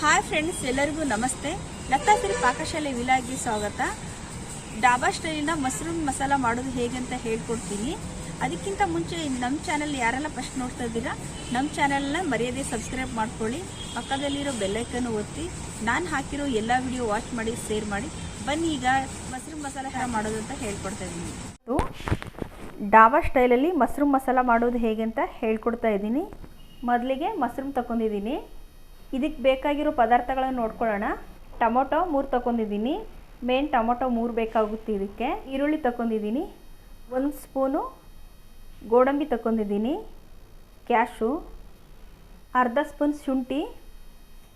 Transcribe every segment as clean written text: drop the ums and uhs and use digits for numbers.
Hi friends, ಎಲ್ಲರಿಗೂ ನಮಸ್ತೆ. ಲತಾ ಸಿರಿ ಪಾಕಶಾಲೆ ವಿಲಾಗ್ಗೆ ಸ್ವಾಗತ. ಡಾಬಾ ಸ್ಟೈಲಿನ ಮಸ್ರೂಮ್ ಮಸಾಲ ಮಾಡೋದು ಹೇಗೆ ಅಂತ ಹೇಳ್ಕೊಡ್ತೀನಿ. ಅದಕ್ಕಿಂತ ಮುಂಚೆ ನಮ್ಮ ಚಾನಲ್ ಯಾರೆಲ್ಲ ಫಸ್ಟ್ ನೋಡ್ತಾ ಇದ್ದೀರಾ, ನಮ್ಮ ಚಾನಲ್ನ ಮರ್ಯಾದೆ ಸಬ್ಸ್ಕ್ರೈಬ್ ಮಾಡ್ಕೊಳ್ಳಿ, ಪಕ್ಕದಲ್ಲಿರೋ ಬೆಲ್ಲೈಕನ್ನು ಒತ್ತಿ ನಾನು ಹಾಕಿರೋ ಎಲ್ಲ ವಿಡಿಯೋ ವಾಚ್ ಮಾಡಿ ಶೇರ್ ಮಾಡಿ. ಬನ್ನಿ ಈಗ ಮಸ್ರೂಮ್ ಮಸಾಲ ಹೇಗೆ ಮಾಡೋದು ಅಂತ ಹೇಳ್ಕೊಡ್ತಾ ಇದ್ದೀನಿ. ಡಾಬಾ ಸ್ಟೈಲಲ್ಲಿ ಮಸ್ರೂಮ್ ಮಸಾಲ ಮಾಡೋದು ಹೇಗೆ ಅಂತ ಹೇಳ್ಕೊಡ್ತಾ ಇದ್ದೀನಿ. ಮೊದಲಿಗೆ ಮಸ್ರೂಮ್ ತಗೊಂಡಿದ್ದೀನಿ. ಇದಕ್ಕೆ ಬೇಕಾಗಿರೋ ಪದಾರ್ಥಗಳನ್ನು ನೋಡ್ಕೊಳ್ಳೋಣ. ಟೊಮೊಟೊ 3 ತಗೊಂಡಿದ್ದೀನಿ. ಮೇನ್ ಟೊಮೊಟೊ 3 ಬೇಕಾಗುತ್ತೆ. ಇದಕ್ಕೆ ಈರುಳ್ಳಿ ತಗೊಂಡಿದ್ದೀನಿ. 1 ಸ್ಪೂನು ಗೋಡಂಬಿ ತಗೊಂಡಿದ್ದೀನಿ. ಕ್ಯಾಶು, ಅರ್ಧ ಸ್ಪೂನ್ ಶುಂಠಿ,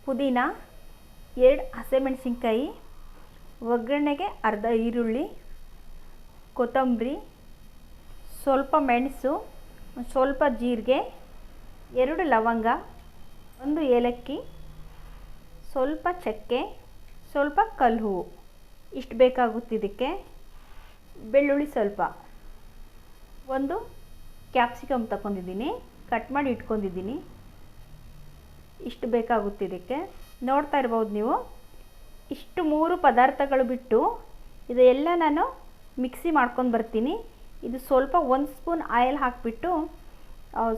ಪುದೀನ, 2 ಹಸಿಮೆಣಸಿನ್ಕಾಯಿ, ಒಗ್ಗರಣೆಗೆ ಅರ್ಧ ಈರುಳ್ಳಿ, ಕೊತ್ತಂಬರಿ, ಸ್ವಲ್ಪ ಮೆಣಸು, ಸ್ವಲ್ಪ ಜೀರಿಗೆ, 2 ಲವಂಗ, 1 ಏಲಕ್ಕಿ, ಸ್ವಲ್ಪ ಚಕ್ಕೆ, ಸ್ವಲ್ಪ ಕಲ್ಲು ಹೂವು. ಇಷ್ಟು ಬೇಕಾಗುತ್ತೆ. ಇದಕ್ಕೆ ಬೆಳ್ಳುಳ್ಳಿ ಸ್ವಲ್ಪ, 1 ಕ್ಯಾಪ್ಸಿಕಮ್ ತಗೊಂಡಿದ್ದೀನಿ, ಕಟ್ ಮಾಡಿ ಇಟ್ಕೊಂಡಿದ್ದೀನಿ. ಇಷ್ಟು ಬೇಕಾಗುತ್ತೆ. ಇದಕ್ಕೆ ನೋಡ್ತಾ ಇರ್ಬೋದು ನೀವು. ಇಷ್ಟು 3 ಪದಾರ್ಥಗಳು ಬಿಟ್ಟು ಇದೆಲ್ಲ ನಾನು ಮಿಕ್ಸಿ ಮಾಡ್ಕೊಂಡು ಬರ್ತೀನಿ. ಇದು ಸ್ವಲ್ಪ 1 ಸ್ಪೂನ್ ಆಯಿಲ್ ಹಾಕಿಬಿಟ್ಟು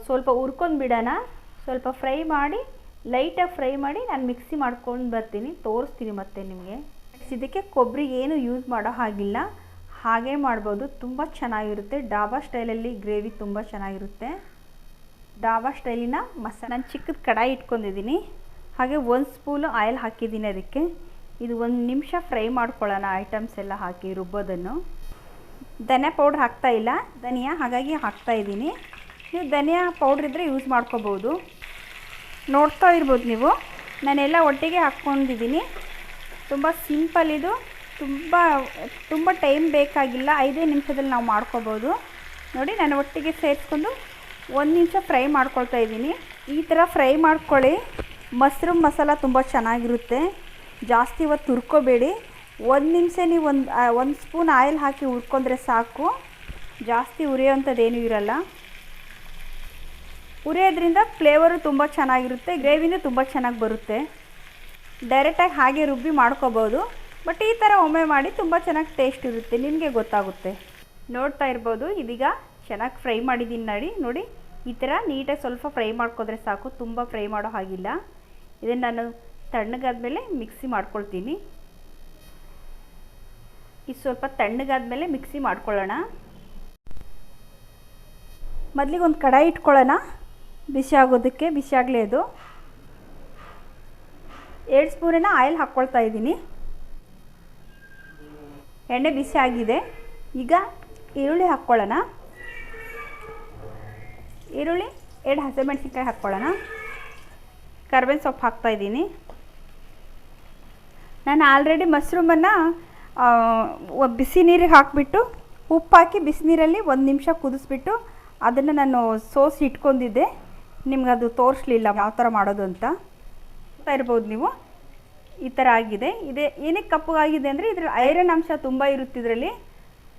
ಸ್ವಲ್ಪ ಹುರ್ಕೊಂಡು ಬಿಡೋಣ. ಸ್ವಲ್ಪ ಫ್ರೈ ಮಾಡಿ, ಲೈಟಾಗಿ ಫ್ರೈ ಮಾಡಿ ನಾನು ಮಿಕ್ಸಿ ಮಾಡ್ಕೊಂಡು ಬರ್ತೀನಿ, ತೋರಿಸ್ತೀನಿ ಮತ್ತೆ ನಿಮಗೆ. ಇದಕ್ಕೆ ಕೊಬ್ಬರಿ ಏನು ಯೂಸ್ ಮಾಡೋ ಹಾಗಿಲ್ಲ, ಹಾಗೆ ಮಾಡ್ಬೋದು. ತುಂಬ ಚೆನ್ನಾಗಿರುತ್ತೆ. ಡಾಬಾ ಸ್ಟೈಲಲ್ಲಿ ಗ್ರೇವಿ ತುಂಬ ಚೆನ್ನಾಗಿರುತ್ತೆ. ಡಾಬಾ ಸ್ಟೈಲಿನ ಮಸಾಲ ನಾನು ಚಿಕ್ಕದ ಕಡಾಯಿ ಇಟ್ಕೊಂಡಿದ್ದೀನಿ. ಹಾಗೆ 1 ಸ್ಪೂನು ಆಯಿಲ್ ಹಾಕಿದ್ದೀನಿ. ಅದಕ್ಕೆ ಇದು 1 ನಿಮಿಷ ಫ್ರೈ ಮಾಡ್ಕೊಳ್ಳೋಣ. ಐಟಮ್ಸ್ ಎಲ್ಲ ಹಾಕಿ ರುಬ್ಬೋದನ್ನು. ಧನಿಯಾ ಪೌಡ್ರ್ ಹಾಕ್ತಾಯಿಲ್ಲ, ಧನಿಯಾ ಹಾಗಾಗಿ ಹಾಕ್ತಾಯಿದ್ದೀನಿ. ನೀವು ಧನಿಯಾ ಪೌಡ್ರ್ ಇದ್ದರೆ ಯೂಸ್ ಮಾಡ್ಕೋಬೋದು. ನೋಡ್ತಾ ಇರ್ಬೋದು ನೀವು, ನಾನೆಲ್ಲ ಒಟ್ಟಿಗೆ ಹಾಕ್ಕೊಂಡಿದ್ದೀನಿ. ತುಂಬ ಸಿಂಪಲ್ ಇದು. ತುಂಬ ಟೈಮ್ ಬೇಕಾಗಿಲ್ಲ, 5 ನಿಮಿಷದಲ್ಲಿ ನಾವು ಮಾಡ್ಕೋಬೋದು. ನೋಡಿ, ನಾನು ಒಟ್ಟಿಗೆ ಸೇರಿಸ್ಕೊಂಡು 1 ನಿಮಿಷ ಫ್ರೈ ಮಾಡ್ಕೊಳ್ತಾ ಇದ್ದೀನಿ. ಈ ಥರ ಫ್ರೈ ಮಾಡ್ಕೊಳ್ಳಿ. ಮಸ್ರೂಮ್ ಮಸಾಲ ತುಂಬ ಚೆನ್ನಾಗಿರುತ್ತೆ. ಜಾಸ್ತಿ ಹೊತ್ತು ಹುರ್ಕೋಬೇಡಿ. 1 ನಿಮಿಷ ನೀವು 1 ಸ್ಪೂನ್ ಆಯಿಲ್ ಹಾಕಿ ಹುರ್ಕೊಂಡ್ರೆ ಸಾಕು. ಜಾಸ್ತಿ ಹುರಿಯೋವಂಥದ್ದೇನೂ ಇರಲ್ಲ. ಹುರಿಯೋದ್ರಿಂದ ಫ್ಲೇವರು ತುಂಬ ಚೆನ್ನಾಗಿರುತ್ತೆ, ಗ್ರೇವಿನೂ ತುಂಬ ಚೆನ್ನಾಗಿ ಬರುತ್ತೆ. ಡೈರೆಕ್ಟಾಗಿ ಹಾಗೆ ರುಬ್ಬಿ ಮಾಡ್ಕೋಬೋದು, ಬಟ್ ಈ ಥರ ಒಮ್ಮೆ ಮಾಡಿ ತುಂಬ ಚೆನ್ನಾಗಿ ಟೇಸ್ಟ್ ಇರುತ್ತೆ, ನಿಮಗೆ ಗೊತ್ತಾಗುತ್ತೆ. ನೋಡ್ತಾ ಇರ್ಬೋದು, ಇದೀಗ ಚೆನ್ನಾಗಿ ಫ್ರೈ ಮಾಡಿದ್ದೀನಿ. ನೋಡಿ, ಈ ಥರ ನೀಟಾಗಿ ಸ್ವಲ್ಪ ಫ್ರೈ ಮಾಡ್ಕೊಂಡ್ರೆ ಸಾಕು, ತುಂಬ ಫ್ರೈ ಮಾಡೋ ಹಾಗಿಲ್ಲ. ಇದನ್ನು ನಾನು ತಣ್ಣಗಾದ್ಮೇಲೆ ಮಿಕ್ಸಿ ಮಾಡ್ಕೊಳ್ತೀನಿ. ಇದು ಸ್ವಲ್ಪ ತಣ್ಣಗಾದ್ಮೇಲೆ ಮಿಕ್ಸಿ ಮಾಡ್ಕೊಳ್ಳೋಣ. ಮೊದಲಿಗೆ ಒಂದು ಕಡಾಯಿ ಇಟ್ಕೊಳ್ಳೋಣ, ಬಿಸಿ ಆಗೋದಕ್ಕೆ. ಬಿಸಿ ಆಗಲೇ ಅದು 2 ಸ್ಪೂನಿನ ಆಯಿಲ್ ಹಾಕ್ಕೊಳ್ತಾ ಇದ್ದೀನಿ. ಎಣ್ಣೆ ಬಿಸಿ ಆಗಿದೆ. ಈಗ ಈರುಳ್ಳಿ ಹಾಕ್ಕೊಳ್ಳೋಣ. ಈರುಳ್ಳಿ, 2 ಹಸಿಮೆಣಸಿನ್ಕಾಯಿ ಹಾಕ್ಕೊಳ್ಳೋಣ. ಕರ್ಬೇವಿನ ಸೊಪ್ಪು ಹಾಕ್ತಾಯಿದ್ದೀನಿ. ನಾನು ಆಲ್ರೆಡಿ ಮಶ್ರೂಮನ್ನು ಬಿಸಿ ನೀರಿಗೆ ಹಾಕಿಬಿಟ್ಟು ಉಪ್ಪು ಹಾಕಿ ಬಿಸಿ ನೀರಲ್ಲಿ 1 ನಿಮಿಷ ಕುದಿಸ್ಬಿಟ್ಟು ಅದನ್ನು ನಾನು ಸೋಸಿ ಇಟ್ಕೊಂಡಿದ್ದೆ. ನಿಮ್ಗೆ ಅದು ತೋರಿಸ್ಲಿಲ್ಲ ಯಾವ ಥರ ಮಾಡೋದು ಅಂತ. ಇರ್ಬೋದು ನೀವು. ಈ ಥರ ಆಗಿದೆ. ಏನಕ್ಕೆ ಕಪ್ಪಗಾಗಿದೆ ಅಂದರೆ ಇದರಲ್ಲಿ ಐರನ್ ಅಂಶ ತುಂಬ ಇರುತ್ತೆ, ಇದರಲ್ಲಿ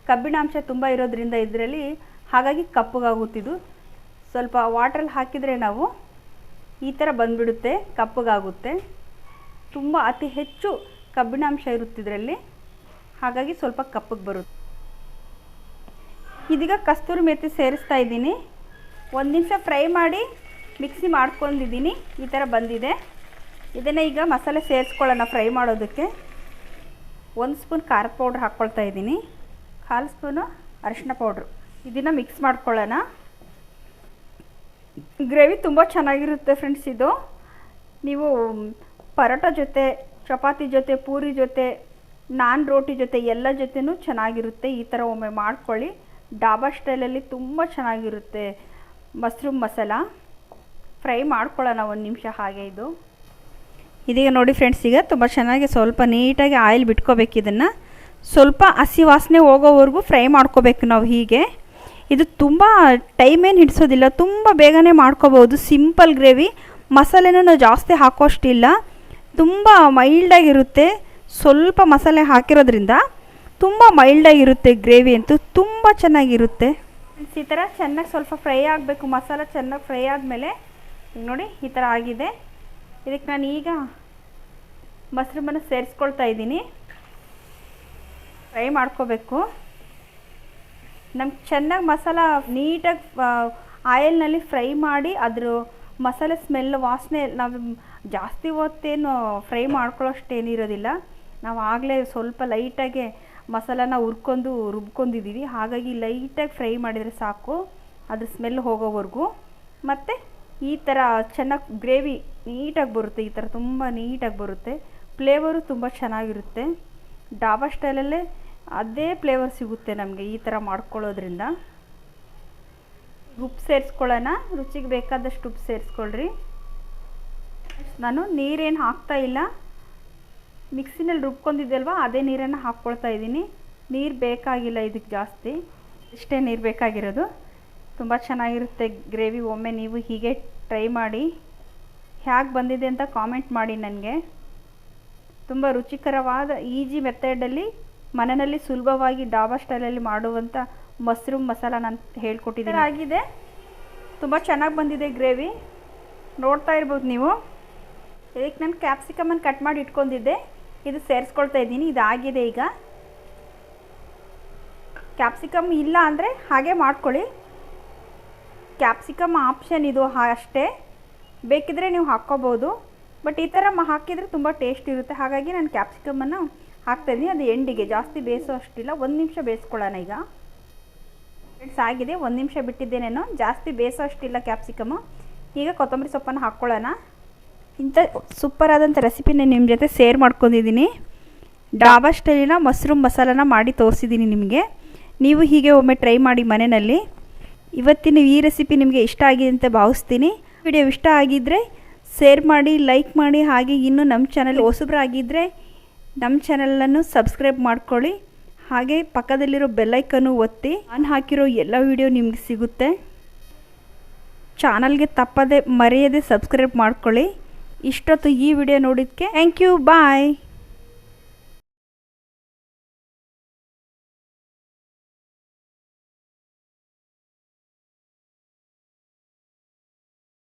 ಕಬ್ಬಿಣ ಅಂಶ ತುಂಬ ಇರೋದ್ರಿಂದ ಇದರಲ್ಲಿ, ಹಾಗಾಗಿ ಕಪ್ಪಗಾಗುತ್ತಿದ್ದು. ಸ್ವಲ್ಪ ವಾಟ್ರಲ್ಲಿ ಹಾಕಿದರೆ ನಾವು ಈ ಥರ ಬಂದುಬಿಡುತ್ತೆ, ಕಪ್ಪಗಾಗುತ್ತೆ. ತುಂಬ ಅತಿ ಹೆಚ್ಚು ಕಬ್ಬಿಣಾಂಶ ಇರುತ್ತೆ ಇದರಲ್ಲಿ, ಹಾಗಾಗಿ ಸ್ವಲ್ಪ ಕಪ್ಪಗೆ ಬರುತ್ತೆ. ಇದೀಗ ಕಸ್ತೂರಿ ಮೆಥಿ ಸೇರಿಸ್ತಾ ಇದ್ದೀನಿ. 1 ನಿಮಿಷ ಫ್ರೈ ಮಾಡಿ ಮಿಕ್ಸಿ ಮಾಡ್ಕೊಂಡಿದ್ದೀನಿ. ಈ ಥರ ಬಂದಿದೆ. ಇದನ್ನು ಈಗ ಮಸಾಲೆ ಸೇರಿಸ್ಕೊಳ್ಳೋಣ ಫ್ರೈ ಮಾಡೋದಕ್ಕೆ. 1 ಸ್ಪೂನ್ ಖಾರ ಪೌಡ್ರ್ ಹಾಕ್ಕೊಳ್ತಾ ಇದ್ದೀನಿ. 1/4 ಸ್ಪೂನು ಅರಿಶಿನ ಪೌಡ್ರು. ಇದನ್ನು ಮಿಕ್ಸ್ ಮಾಡ್ಕೊಳ್ಳೋಣ. ಗ್ರೇವಿ ತುಂಬ ಚೆನ್ನಾಗಿರುತ್ತೆ ಫ್ರೆಂಡ್ಸ್. ಇದು ನೀವು ಪರೋಟ ಜೊತೆ, ಚಪಾತಿ ಜೊತೆ, ಪೂರಿ ಜೊತೆ, ನಾನ್ ರೋಟಿ ಜೊತೆ ಎಲ್ಲ ಜೊತೆನೂ ಚೆನ್ನಾಗಿರುತ್ತೆ. ಈ ಥರ ಒಮ್ಮೆ ಮಾಡ್ಕೊಳ್ಳಿ. ಡಾಬಾ ಸ್ಟೈಲಲ್ಲಿ ತುಂಬ ಚೆನ್ನಾಗಿರುತ್ತೆ. ಮಸ್ರೂಮ್ ಮಸಾಲ ಫ್ರೈ ಮಾಡ್ಕೊಳ್ಳೋಣ 1 ನಿಮಿಷ ಹಾಗೆ. ಇದೀಗ ನೋಡಿ ಫ್ರೆಂಡ್ಸ್, ಈಗ ತುಂಬ ಚೆನ್ನಾಗಿ ಸ್ವಲ್ಪ ನೀಟಾಗಿ ಆಯಿಲ್ ಬಿಟ್ಕೋಬೇಕು. ಇದನ್ನು ಸ್ವಲ್ಪ ಹಸಿ ವಾಸನೆ ಹೋಗೋವರೆಗೂ ಫ್ರೈ ಮಾಡ್ಕೋಬೇಕು ನಾವು. ಹೀಗೆ ಇದು ತುಂಬ ಟೈಮೇನು ಹಿಡಿಸೋದಿಲ್ಲ, ತುಂಬ ಬೇಗನೆ ಮಾಡ್ಕೋಬೋದು. Simple gravy. ಮಸಾಲೆನೂ ನಾವು ಜಾಸ್ತಿ ಹಾಕೋಷ್ಟಿಲ್ಲ, ತುಂಬ ಮೈಲ್ಡಾಗಿರುತ್ತೆ. ಸ್ವಲ್ಪ ಮಸಾಲೆ ಹಾಕಿರೋದ್ರಿಂದ ತುಂಬ ಮೈಲ್ಡಾಗಿರುತ್ತೆ. ಗ್ರೇವಿ ಅಂತೂ ತುಂಬ ಚೆನ್ನಾಗಿರುತ್ತೆ. ಈ ಥರ ಚೆನ್ನಾಗಿ ಸ್ವಲ್ಪ ಫ್ರೈ ಆಗಬೇಕು. ಮಸಾಲ ಚೆನ್ನಾಗಿ ಫ್ರೈ ಆದಮೇಲೆ ನೋಡಿ ಈ ಥರ ಆಗಿದೆ. ಇದಕ್ಕೆ ನಾನು ಈಗ ಮಶ್ರೂಮನ್ನು ಸೇರಿಸ್ಕೊಳ್ತಾ ಇದ್ದೀನಿ. ಫ್ರೈ ಮಾಡ್ಕೋಬೇಕು. ನಮ್ಗೆ ಚೆನ್ನಾಗಿ ಮಸಾಲ ನೀಟಾಗಿ ಆಯಿಲ್ನಲ್ಲಿ ಫ್ರೈ ಮಾಡಿ ಅದ್ರ ಮಸಾಲೆ ಸ್ಮೆಲ್ ವಾಸನೆ ನಾವು ಜಾಸ್ತಿ ಹೊತ್ತೇನು ಫ್ರೈ ಮಾಡ್ಕೊಳ್ಳೋಷ್ಟೇನಿರೋದಿಲ್ಲ. ನಾವು ಆಗಲೇ ಸ್ವಲ್ಪ ಲೈಟಾಗೆ ಮಸಾಲಾನ ರುಬ್ಕೊಂಡಿದ್ದೀವಿ. ಹಾಗಾಗಿ ಲೈಟಾಗಿ ಫ್ರೈ ಮಾಡಿದರೆ ಸಾಕು, ಅದ್ರ ಸ್ಮೆಲ್ ಹೋಗೋವರೆಗೂ. ಮತ್ತು ಈ ಥರ ಚೆನ್ನಾಗಿ ಗ್ರೇವಿ ನೀಟಾಗಿ ಬರುತ್ತೆ. ಈ ಥರ ತುಂಬ ನೀಟಾಗಿ ಬರುತ್ತೆ. ಫ್ಲೇವರು ತುಂಬ ಚೆನ್ನಾಗಿರುತ್ತೆ. ಡಾಬಾ ಸ್ಟೈಲಲ್ಲೇ ಅದೇ ಫ್ಲೇವರ್ ಸಿಗುತ್ತೆ ನಮಗೆ ಈ ಥರ ಮಾಡ್ಕೊಳ್ಳೋದ್ರಿಂದ. ಉಪ್ಪು ಸೇರಿಸ್ಕೊಳ್ಳೋಣ. ರುಚಿಗೆ ಬೇಕಾದಷ್ಟು ಉಪ್ಪು ಸೇರಿಸ್ಕೊಳ್ರಿ. ನಾನು ನೀರೇನು ಹಾಕ್ತಾ ಇಲ್ಲ, ಮಿಕ್ಸಿನಲ್ಲಿ ರುಬ್ಕೊಂಡಿದ್ದಲ್ವ ಅದೇ ನೀರನ್ನು ಹಾಕ್ಕೊಳ್ತಾ ಇದ್ದೀನಿ. ನೀರು ಬೇಕಾಗಿಲ್ಲ ಇದಕ್ಕೆ ಜಾಸ್ತಿ, ಇಷ್ಟೇ ನೀರು ಬೇಕಾಗಿರೋದು. ತುಂಬ ಚೆನ್ನಾಗಿರುತ್ತೆ ಗ್ರೇವಿ. ಒಮ್ಮೆ ನೀವು ಹೀಗೆ ಟ್ರೈ ಮಾಡಿ, ಹೇಗೆ ಬಂದಿದೆ ಅಂತ ಕಾಮೆಂಟ್ ಮಾಡಿ ನನಗೆ. ತುಂಬ ರುಚಿಕರವಾದ ಈಜಿ ಮೆಥಡಲ್ಲಿ ಮನೆಯಲ್ಲಿ ಸುಲಭವಾಗಿ ಡಾಬಾ ಸ್ಟೈಲಲ್ಲಿ ಮಾಡುವಂಥ ಮಶ್ರೂಮ್ ಮಸಾಲ ನಾನು ಹೇಳ್ಕೊಟ್ಟಿದ್ದೀನಿ. ಆಗಿದೆ, ತುಂಬ ಚೆನ್ನಾಗಿ ಬಂದಿದೆ ಗ್ರೇವಿ. ನೋಡ್ತಾ ಇರ್ಬೋದು ನೀವು. ಇದಕ್ಕೆ ನಾನು ಕ್ಯಾಪ್ಸಿಕಮನ್ನು ಕಟ್ ಮಾಡಿ ಇಟ್ಕೊಂಡಿದ್ದೆ, ಇದು ಸೇರಿಸ್ಕೊಳ್ತಾ ಇದ್ದೀನಿ. ಇದಾಗಿದೆ. ಈಗ ಕ್ಯಾಪ್ಸಿಕಮ್ ಇಲ್ಲ ಅಂದರೆ ಹಾಗೆ ಮಾಡ್ಕೊಳ್ಳಿ. ಕ್ಯಾಪ್ಸಿಕಮ್ ಆಪ್ಷನ್ ಇದು ಅಷ್ಟೇ, ಬೇಕಿದ್ರೆ ನೀವು ಹಾಕ್ಕೋಬೋದು. ಬಟ್ ಈ ಥರ ಹಾಕಿದರೆ ತುಂಬ ಟೇಸ್ಟ್ ಇರುತ್ತೆ. ಹಾಗಾಗಿ ನಾನು ಕ್ಯಾಪ್ಸಿಕಮನ್ನು ಹಾಕ್ತಾಯಿದ್ದೀನಿ. ಅದು ಎಂಡಿಗೆ, ಜಾಸ್ತಿ ಬೇಯಿಸೋ ಅಷ್ಟಿಲ್ಲ. 1 ನಿಮಿಷ ಬೇಯಿಸ್ಕೊಳ್ಳೋಣ. ಈಗ ಆಗಿದೆ, 1 ನಿಮಿಷ ಬಿಟ್ಟಿದ್ದೇನೇನೋ, ಜಾಸ್ತಿ ಬೇಯಿಸೋ ಅಷ್ಟಿಲ್ಲ ಕ್ಯಾಪ್ಸಿಕಮು. ಈಗ ಕೊತ್ತಂಬರಿ ಸೊಪ್ಪನ್ನು ಹಾಕ್ಕೊಳ್ಳೋಣ. ಇಂಥ ಸೂಪರಾದಂಥ ರೆಸಿಪಿನ ನಿಮ್ಮ ಜೊತೆ ಶೇರ್ ಮಾಡ್ಕೊಂಡಿದ್ದೀನಿ. ಡಾಬಾ ಸ್ಟೈಲಿನ ಮಶ್ರೂಮ್ ಮಸಾಲಾನ ಮಾಡಿ ತೋರಿಸಿದ್ದೀನಿ ನಿಮಗೆ. ನೀವು ಹೀಗೆ ಒಮ್ಮೆ ಟ್ರೈ ಮಾಡಿ ಮನೆಯಲ್ಲಿ. ಇವತ್ತಿನ ಈ ರೆಸಿಪಿ ನಿಮಗೆ ಇಷ್ಟ ಆಗಿದೆ ಅಂತ ಭಾವಿಸ್ತೀನಿ. ವಿಡಿಯೋ ಇಷ್ಟ ಆಗಿದ್ದರೆ ಶೇರ್ ಮಾಡಿ, ಲೈಕ್ ಮಾಡಿ. ಹಾಗೆ ಇನ್ನೂ ನಮ್ಮ ಚಾನಲ್ ಹೊಸಬರಾಗಿದ್ದರೆ ನಮ್ಮ ಚಾನಲನ್ನು ಸಬ್ಸ್ಕ್ರೈಬ್ ಮಾಡ್ಕೊಳ್ಳಿ. ಹಾಗೆ ಪಕ್ಕದಲ್ಲಿರೋ ಬೆಲ್ಲೈಕನ್ನು ಒತ್ತಿ, ನಾನು ಹಾಕಿರೋ ಎಲ್ಲ ವಿಡಿಯೋ ನಿಮಗೆ ಸಿಗುತ್ತೆ. ಚಾನಲ್ಗೆ ತಪ್ಪದೆ ಮರೆಯದೆ ಸಬ್ಸ್ಕ್ರೈಬ್ ಮಾಡ್ಕೊಳ್ಳಿ. ಇಷ್ಟೊತ್ತು ಈ ವಿಡಿಯೋ ನೋಡಿದ್ದಕ್ಕೆ ಥ್ಯಾಂಕ್ ಯು. ಬಾಯ್.